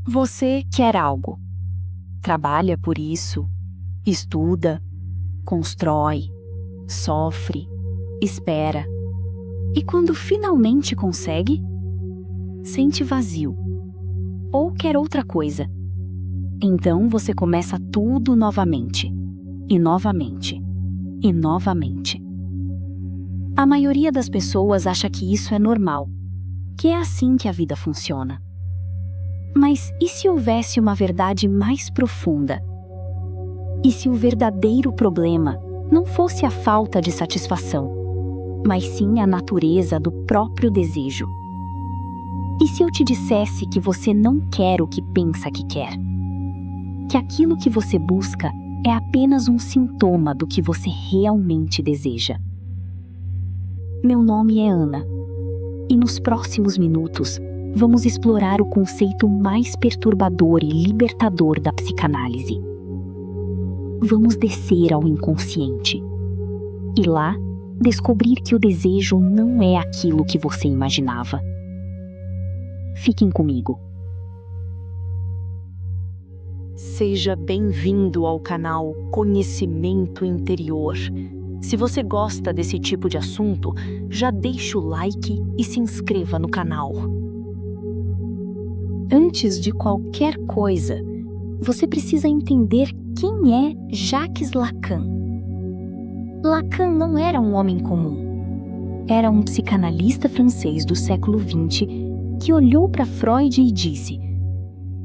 Você quer algo, trabalha por isso, estuda, constrói, sofre, espera. E quando finalmente consegue, sente vazio. Ou quer outra coisa. Então você começa tudo novamente. E novamente. E novamente. A maioria das pessoas acha que isso é normal, que é assim que a vida funciona. Mas e se houvesse uma verdade mais profunda? E se o verdadeiro problema não fosse a falta de satisfação, mas sim a natureza do próprio desejo? E se eu te dissesse que você não quer o que pensa que quer? Que aquilo que você busca é apenas um sintoma do que você realmente deseja? Meu nome é Ana, e nos próximos minutos vamos explorar o conceito mais perturbador e libertador da psicanálise. Vamos descer ao inconsciente e lá descobrir que o desejo não é aquilo que você imaginava. Fiquem comigo. Seja bem-vindo ao canal Conhecimento Interior. Se você gosta desse tipo de assunto, já deixa o like e se inscreva no canal. Antes de qualquer coisa, você precisa entender quem é Jacques Lacan. Lacan não era um homem comum. Era um psicanalista francês do século XX que olhou para Freud e disse: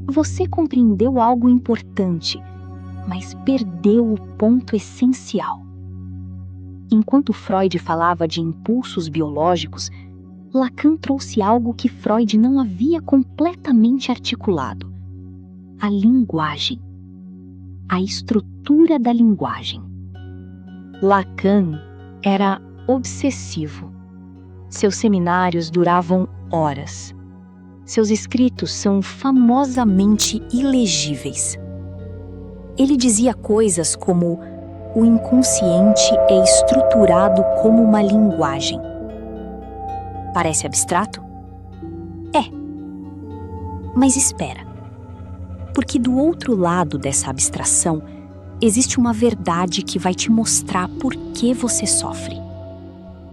"Você compreendeu algo importante, mas perdeu o ponto essencial." Enquanto Freud falava de impulsos biológicos, Lacan trouxe algo que Freud não havia completamente articulado: a linguagem, a estrutura da linguagem. Lacan era obsessivo. Seus seminários duravam horas. Seus escritos são famosamente ilegíveis. Ele dizia coisas como: o inconsciente é estruturado como uma linguagem. Parece abstrato? É. Mas espera. Porque do outro lado dessa abstração, existe uma verdade que vai te mostrar por que você sofre.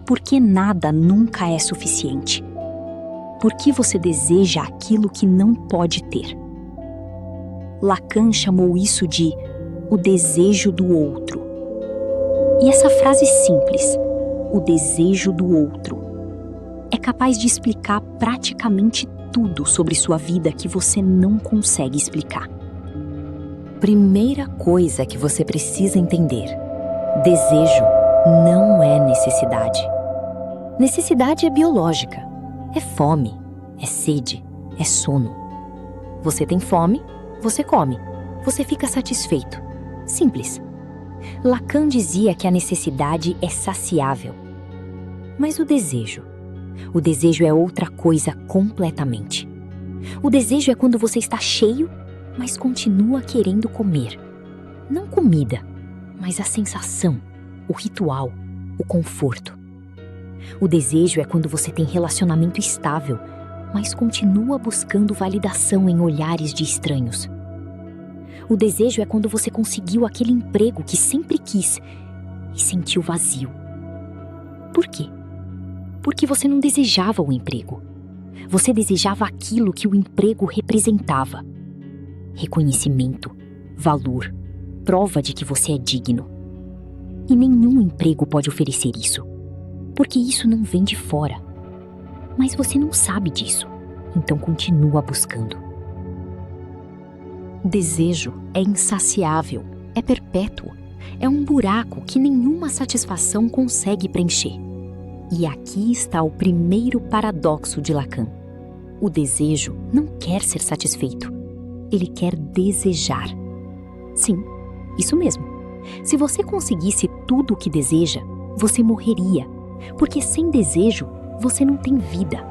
Por que nada nunca é suficiente. Por que você deseja aquilo que não pode ter. Lacan chamou isso de o desejo do outro. E essa frase simples, o desejo do outro, é capaz de explicar praticamente tudo sobre sua vida que você não consegue explicar. Primeira coisa que você precisa entender: desejo não é necessidade. Necessidade é biológica. É fome, é sede, é sono. Você tem fome, você come, você fica satisfeito. Simples. Lacan dizia que a necessidade é saciável. Mas o desejo é outra coisa completamente. O desejo é quando você está cheio, mas continua querendo comer. Não comida, mas a sensação, o ritual, o conforto. O desejo é quando você tem relacionamento estável, mas continua buscando validação em olhares de estranhos. O desejo é quando você conseguiu aquele emprego que sempre quis e sentiu vazio. Por quê? Porque você não desejava o emprego. Você desejava aquilo que o emprego representava: reconhecimento, valor, prova de que você é digno. E nenhum emprego pode oferecer isso, porque isso não vem de fora. Mas você não sabe disso, então continua buscando. Desejo é insaciável, é perpétuo, é um buraco que nenhuma satisfação consegue preencher. E aqui está o primeiro paradoxo de Lacan. O desejo não quer ser satisfeito, ele quer desejar. Sim, isso mesmo. Se você conseguisse tudo o que deseja, você morreria, porque sem desejo você não tem vida.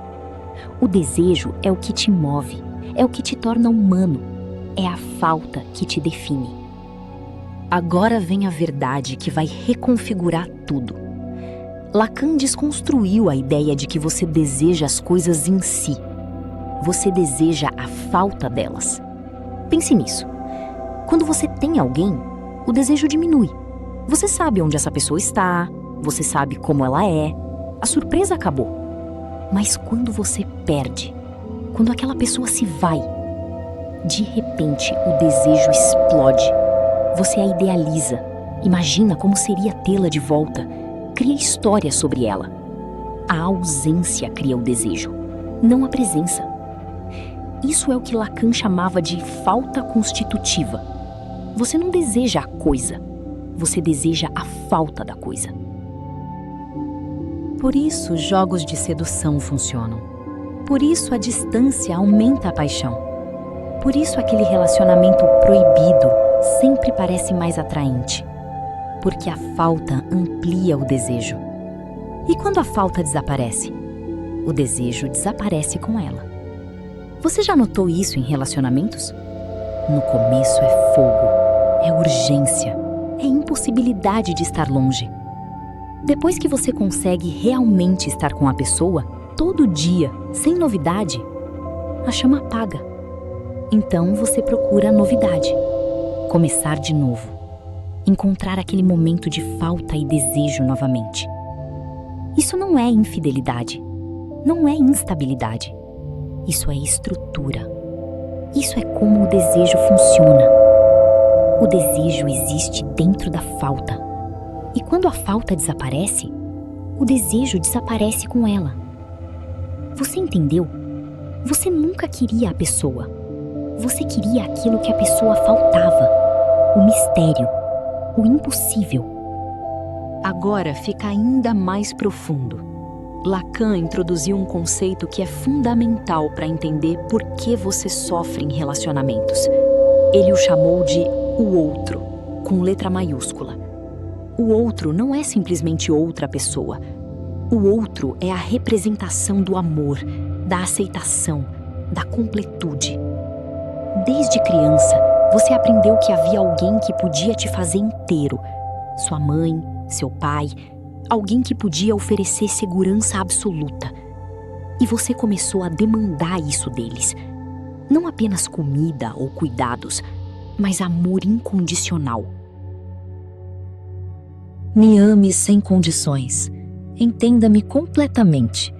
O desejo é o que te move, é o que te torna humano, é a falta que te define. Agora vem a verdade que vai reconfigurar tudo. Lacan desconstruiu a ideia de que você deseja as coisas em si. você deseja a falta delas. Pense nisso. Quando você tem alguém, o desejo diminui. Você sabe onde essa pessoa está, você sabe como ela é, a surpresa acabou. Mas quando você perde, quando aquela pessoa se vai, de repente o desejo explode. Você a idealiza, imagina como seria tê-la de volta, cria histórias sobre ela. A ausência cria o desejo, não a presença. Isso é o que Lacan chamava de falta constitutiva. Você não deseja a coisa, você deseja a falta da coisa. Por isso, jogos de sedução funcionam. Por isso, a distância aumenta a paixão. Por isso, aquele relacionamento proibido sempre parece mais atraente. Porque a falta amplia o desejo. E quando a falta desaparece? O desejo desaparece com ela. Você já notou isso em relacionamentos? No começo é fogo, é urgência, é impossibilidade de estar longe. Depois que você consegue realmente estar com a pessoa, todo dia, sem novidade, a chama apaga. Então você procura a novidade, começar de novo, encontrar aquele momento de falta e desejo novamente. Isso não é infidelidade, não é instabilidade. Isso é estrutura. Isso é como o desejo funciona. O desejo existe dentro da falta. E quando a falta desaparece, o desejo desaparece com ela. Você entendeu? Você nunca queria a pessoa. Você queria aquilo que a pessoa faltava. O mistério, o impossível. Agora fica ainda mais profundo. Lacan introduziu um conceito que é fundamental para entender por que você sofre em relacionamentos. Ele o chamou de o outro, com letra maiúscula. O outro não é simplesmente outra pessoa. O outro é a representação do amor, da aceitação, da completude. Desde criança, você aprendeu que havia alguém que podia te fazer inteiro. Sua mãe, seu pai, alguém que podia oferecer segurança absoluta. E você começou a demandar isso deles. Não apenas comida ou cuidados, mas amor incondicional. Me ame sem condições. Entenda-me completamente.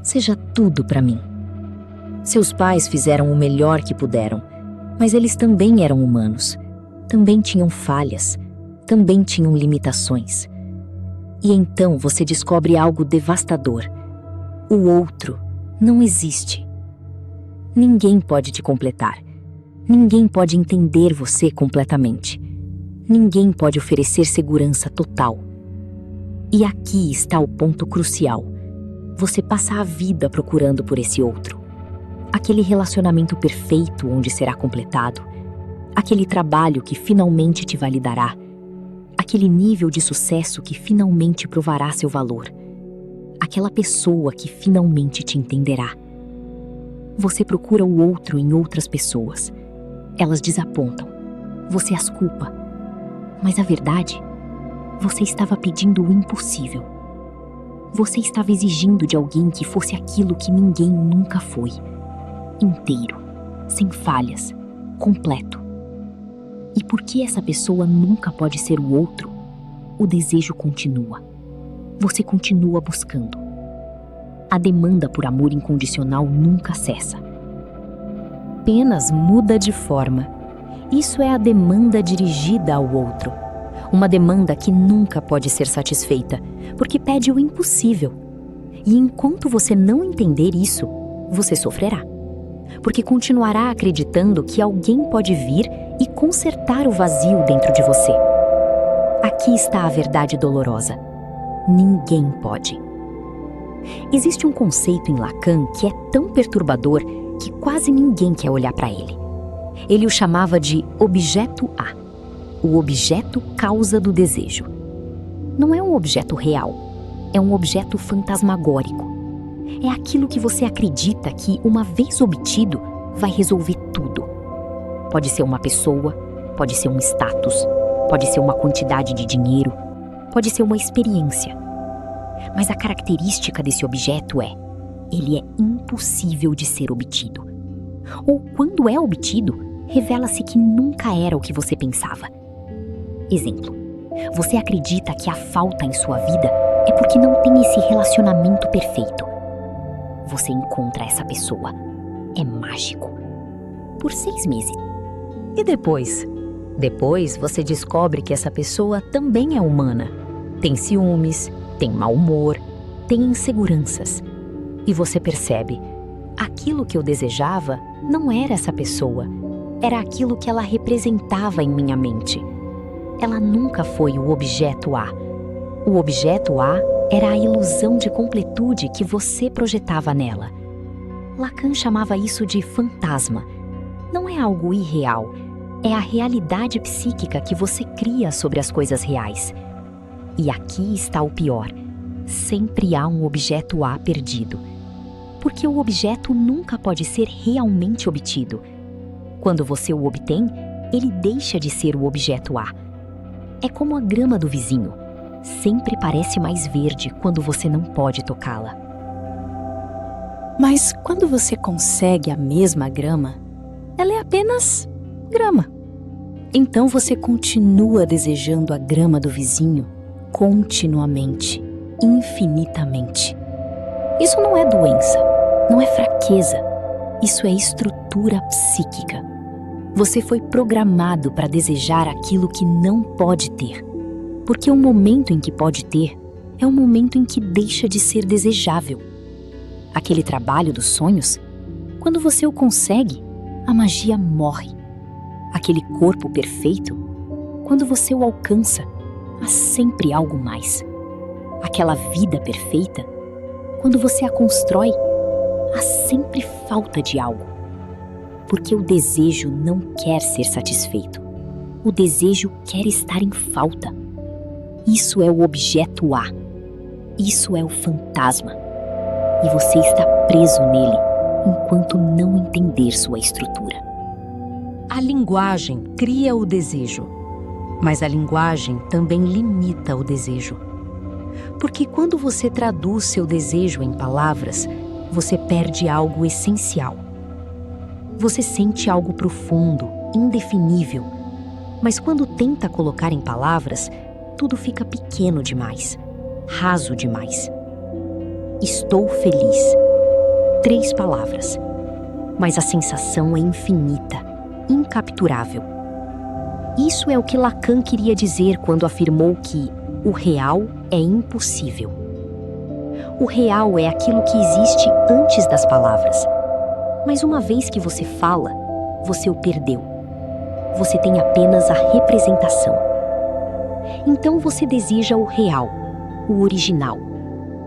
Seja tudo para mim. Seus pais fizeram o melhor que puderam, mas eles também eram humanos. Também tinham falhas. Também tinham limitações. E então você descobre algo devastador. O outro não existe. Ninguém pode te completar. Ninguém pode entender você completamente. Ninguém pode oferecer segurança total. E aqui está o ponto crucial. Você passa a vida procurando por esse outro. Aquele relacionamento perfeito onde será completado. Aquele trabalho que finalmente te validará. Aquele nível de sucesso que finalmente provará seu valor. Aquela pessoa que finalmente te entenderá. Você procura o outro em outras pessoas. Elas desapontam. Você as culpa. Mas a verdade, você estava pedindo o impossível. Você estava exigindo de alguém que fosse aquilo que ninguém nunca foi. Inteiro, sem falhas, completo. E porque essa pessoa nunca pode ser o outro, o desejo continua. Você continua buscando. A demanda por amor incondicional nunca cessa. Apenas muda de forma. Isso é a demanda dirigida ao outro. Uma demanda que nunca pode ser satisfeita, porque pede o impossível. E enquanto você não entender isso, você sofrerá. Porque continuará acreditando que alguém pode vir e consertar o vazio dentro de você. Aqui está a verdade dolorosa. Ninguém pode. Existe um conceito em Lacan que é tão perturbador que quase ninguém quer olhar para ele. Ele o chamava de objeto A, o objeto causa do desejo. Não é um objeto real, é um objeto fantasmagórico. É aquilo que você acredita que, uma vez obtido, vai resolver tudo. Pode ser uma pessoa, pode ser um status, pode ser uma quantidade de dinheiro, pode ser uma experiência. Mas a característica desse objeto é: ele é impossível de ser obtido. Ou quando é obtido, revela-se que nunca era o que você pensava. Exemplo: você acredita que a falta em sua vida é porque não tem esse relacionamento perfeito. Você encontra essa pessoa. É mágico. Por 6 meses. E depois? Depois você descobre que essa pessoa também é humana. Tem ciúmes, tem mau humor, tem inseguranças. E você percebe, aquilo que eu desejava não era essa pessoa. Era aquilo que ela representava em minha mente. Ela nunca foi o objeto A. O objeto A era a ilusão de completude que você projetava nela. Lacan chamava isso de fantasma. Não é algo irreal, é a realidade psíquica que você cria sobre as coisas reais. E aqui está o pior: sempre há um objeto A perdido. Porque o objeto nunca pode ser realmente obtido. Quando você o obtém, ele deixa de ser o objeto A. É como a grama do vizinho. Sempre parece mais verde quando você não pode tocá-la. Mas quando você consegue a mesma grama, ela é apenas grama. Então você continua desejando a grama do vizinho continuamente, infinitamente. Isso não é doença, não é fraqueza. Isso é estrutura psíquica. Você foi programado para desejar aquilo que não pode ter. Porque o momento em que pode ter é o momento em que deixa de ser desejável. Aquele trabalho dos sonhos, quando você o consegue, a magia morre. Aquele corpo perfeito, quando você o alcança, há sempre algo mais. Aquela vida perfeita, quando você a constrói, há sempre falta de algo. Porque o desejo não quer ser satisfeito. O desejo quer estar em falta. Isso é o objeto A. Isso é o fantasma. E você está preso nele enquanto não entender sua estrutura. A linguagem cria o desejo, mas a linguagem também limita o desejo. Porque quando você traduz seu desejo em palavras, você perde algo essencial. Você sente algo profundo, indefinível, mas quando tenta colocar em palavras, tudo fica pequeno demais, raso demais. Estou feliz. 3 palavras. Mas a sensação é infinita, incapturável. Isso é o que Lacan queria dizer quando afirmou que o real é impossível. O real é aquilo que existe antes das palavras. Mas uma vez que você fala, você o perdeu. Você tem apenas a representação. Então você deseja o real, o original,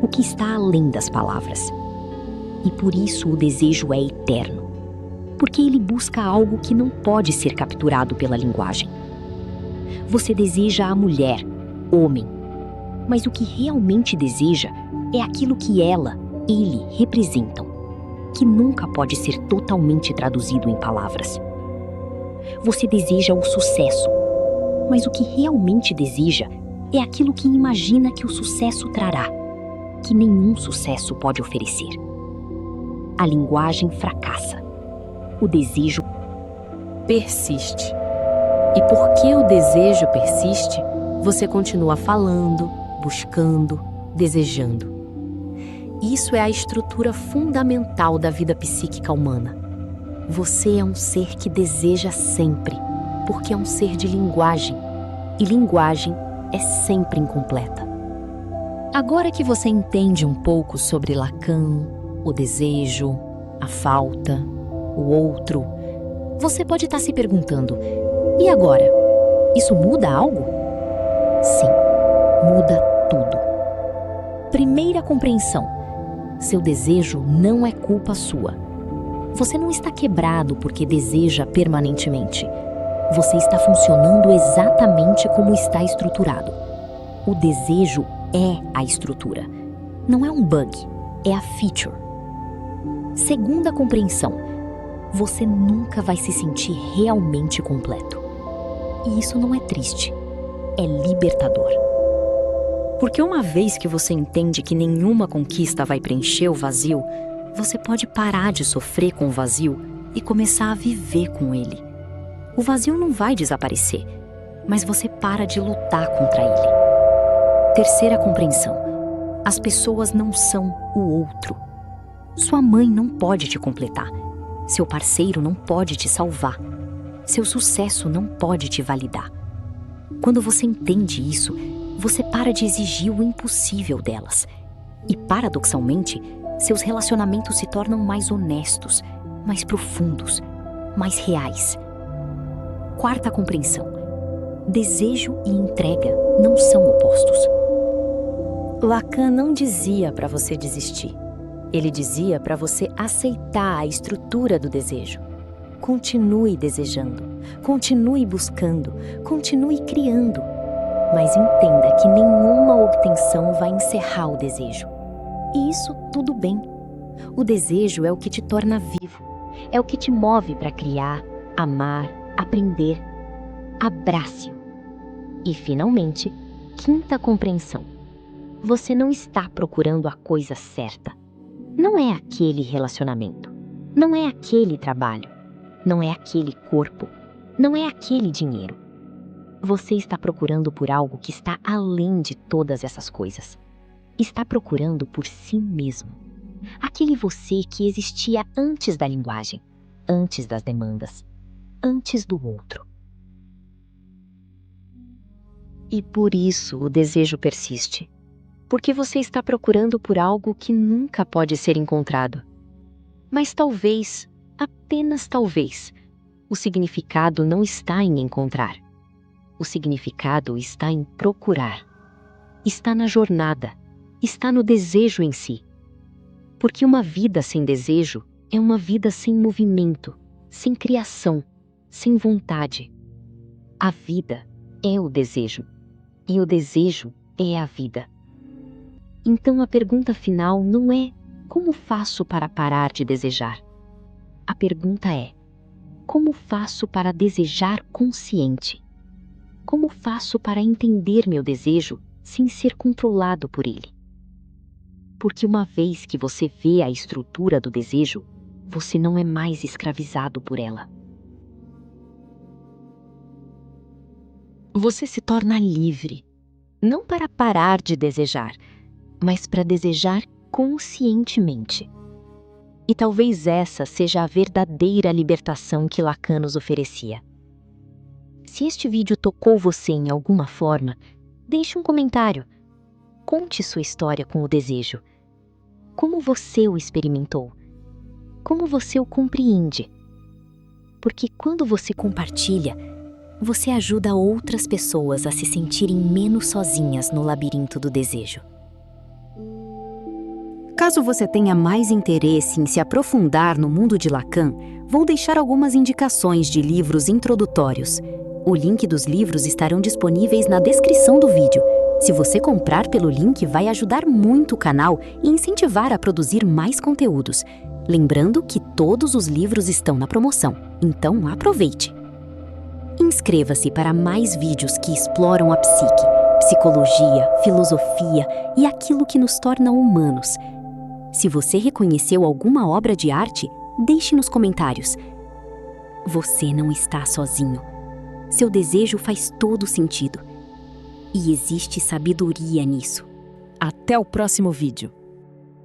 o que está além das palavras. E por isso o desejo é eterno, porque ele busca algo que não pode ser capturado pela linguagem. Você deseja a mulher, homem, mas o que realmente deseja é aquilo que ela, ele representam, que nunca pode ser totalmente traduzido em palavras. Você deseja o sucesso, mas o que realmente deseja é aquilo que imagina que o sucesso trará, que nenhum sucesso pode oferecer. A linguagem fracassa. O desejo persiste. E porque o desejo persiste, você continua falando, buscando, desejando. Isso é a estrutura fundamental da vida psíquica humana. Você é um ser que deseja sempre, porque é um ser de linguagem, e linguagem é sempre incompleta. Agora que você entende um pouco sobre Lacan, o desejo, a falta, o outro, você pode estar se perguntando: e agora? Isso muda algo? Sim, muda tudo. Primeira compreensão: seu desejo não é culpa sua. Você não está quebrado porque deseja permanentemente. Você está funcionando exatamente como está estruturado. O desejo é a estrutura. Não é um bug, é a feature. Segunda compreensão: você nunca vai se sentir realmente completo. E isso não é triste, é libertador. Porque uma vez que você entende que nenhuma conquista vai preencher o vazio, você pode parar de sofrer com o vazio e começar a viver com ele. O vazio não vai desaparecer, mas você para de lutar contra ele. Terceira compreensão: as pessoas não são o outro. Sua mãe não pode te completar. Seu parceiro não pode te salvar. Seu sucesso não pode te validar. Quando você entende isso, você para de exigir o impossível delas. E, paradoxalmente, seus relacionamentos se tornam mais honestos, mais profundos, mais reais. Quarta compreensão: desejo e entrega não são opostos. Lacan não dizia para você desistir. Ele dizia para você aceitar a estrutura do desejo. Continue desejando, continue buscando, continue criando. Mas entenda que nenhuma obtenção vai encerrar o desejo. E isso tudo bem. O desejo é o que te torna vivo, é o que te move para criar, amar, aprender. Abrace-o. E, finalmente, quinta compreensão: você não está procurando a coisa certa. Não é aquele relacionamento, não é aquele trabalho, não é aquele corpo, não é aquele dinheiro. Você está procurando por algo que está além de todas essas coisas. Está procurando por si mesmo. Aquele você que existia antes da linguagem, antes das demandas, antes do outro. E por isso o desejo persiste. Porque você está procurando por algo que nunca pode ser encontrado. Mas talvez, apenas talvez, o significado não está em encontrar. O significado está em procurar. Está na jornada. Está no desejo em si. Porque uma vida sem desejo é uma vida sem movimento, sem criação, sem vontade. A vida é o desejo. E o desejo é a vida. Então a pergunta final não é: como faço para parar de desejar? A pergunta é: como faço para desejar consciente? Como faço para entender meu desejo sem ser controlado por ele? Porque uma vez que você vê a estrutura do desejo, você não é mais escravizado por ela. Você se torna livre, não para parar de desejar, mas para desejar conscientemente. E talvez essa seja a verdadeira libertação que Lacan nos oferecia. Se este vídeo tocou você em alguma forma, deixe um comentário. Conte sua história com o desejo. Como você o experimentou? Como você o compreende? Porque quando você compartilha, você ajuda outras pessoas a se sentirem menos sozinhas no labirinto do desejo. Caso você tenha mais interesse em se aprofundar no mundo de Lacan, vou deixar algumas indicações de livros introdutórios. O link dos livros estarão disponíveis na descrição do vídeo. Se você comprar pelo link, vai ajudar muito o canal e incentivar a produzir mais conteúdos. Lembrando que todos os livros estão na promoção, então aproveite! Inscreva-se para mais vídeos que exploram a psique, psicologia, filosofia e aquilo que nos torna humanos. Se você reconheceu alguma obra de arte, deixe nos comentários. Você não está sozinho. Seu desejo faz todo sentido. E existe sabedoria nisso. Até o próximo vídeo.